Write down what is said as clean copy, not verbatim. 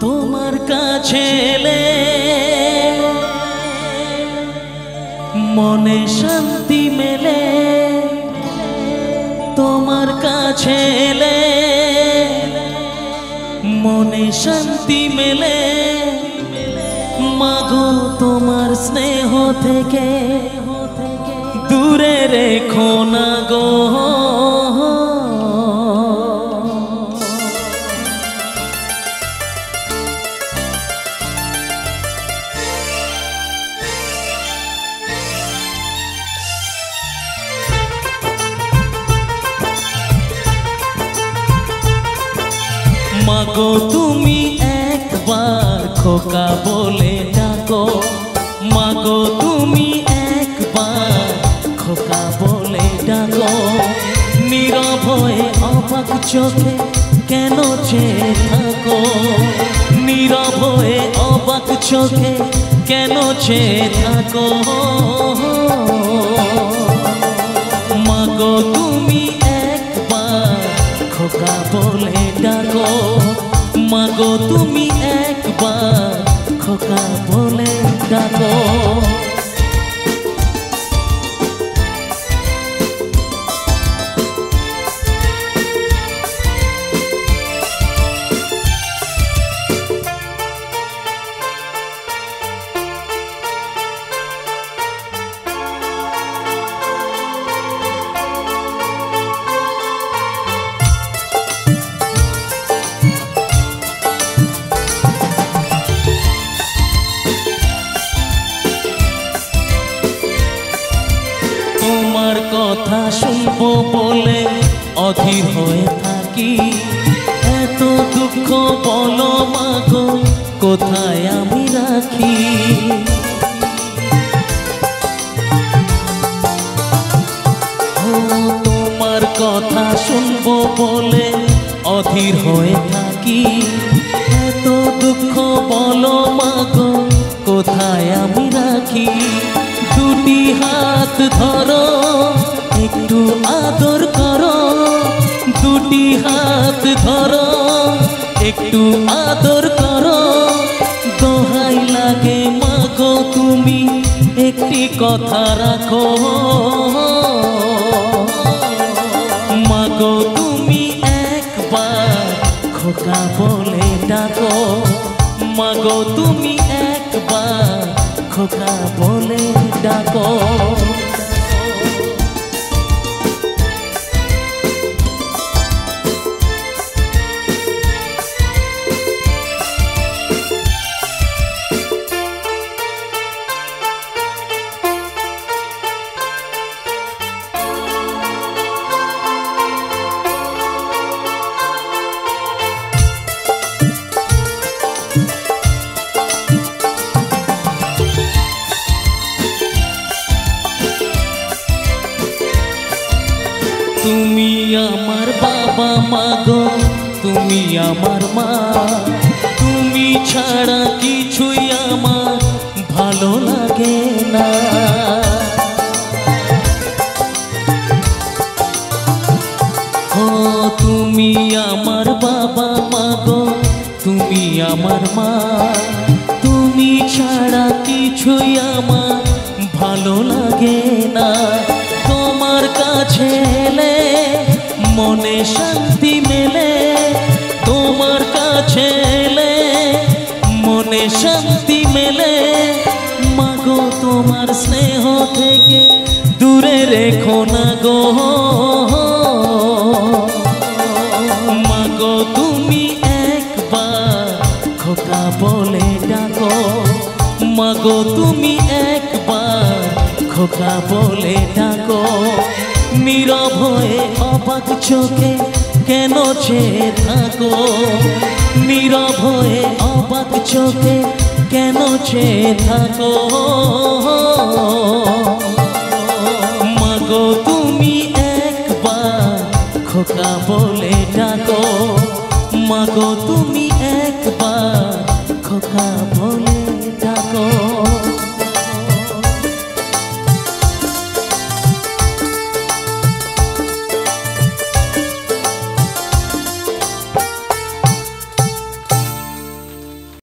তোমার কাছে এলে মনে শান্তি মেলে, তোমার কাছে এলে মনে শান্তি মেলে। মাগো তোমার স্নেহ থেকে দূরে রেখো না গো। মাগো তুমি একবার খোকা বলে ডাকো, মাগো তুমি একবার খোকা বলে ডাকো। নীরব হয়ে অবাক চোখে কেন চেয়ে থাকো, নীরব হয়ে অবাক চোখে কেন চেয়ে থাকো। মাগো তুমি একবার খোকা বলে ডাকো, মাগো তুমি একবার খোকা বলে ডাকো। তোমার কথা শুনবো বলে অধীর হয়ে থাকি, এত দুঃখ বলো মাগো কোথায় আমি রাখি। তোমার কথা শুনবো বলে অধীর হয়ে থাকি, এত দুঃখ বলো মাগো কোথায় আমি রাখি। দুটি হাত ধরো একটু আদর করো, দুটি হাত ধরো একটু আদর করো। দোহাই লাগে মাগো তুমি একটি কথা রাখো, মাগো তুমি একবার খোকা বলে ডাকো, মাগো তুমি একবার খোকা বলে ডাকো। তুমি আমার বাবা মাগো তুমি আমার মা, তুমি ছাড়া কিছুই আমার ভালো লাগে না। ও তুমি আমার বাবা মাগো তুমি আমার মা, তুমি ছাড়া কিছুই আমার ভালো লাগে না। তোমার কাছে এলে মনে শান্তি মেলে, তোমার কাছে এলে মনে শান্তি মেলে। মাগো তোমার স্নেহ থেকে দূরে রেখো না গো। মাগো তুমি একবার খোকা বলে ডাকো, মাগো তুমি একবার খোকা বলে ডাকো। নীরব হয়ে অবাক চোখে কেন চেয়ে থাকো, নীরব হয়ে অবাক চোখে কেন চেয়ে থাকো। মাগো তুমি একবার খোকা বলে ডাকো, মাগো তুমি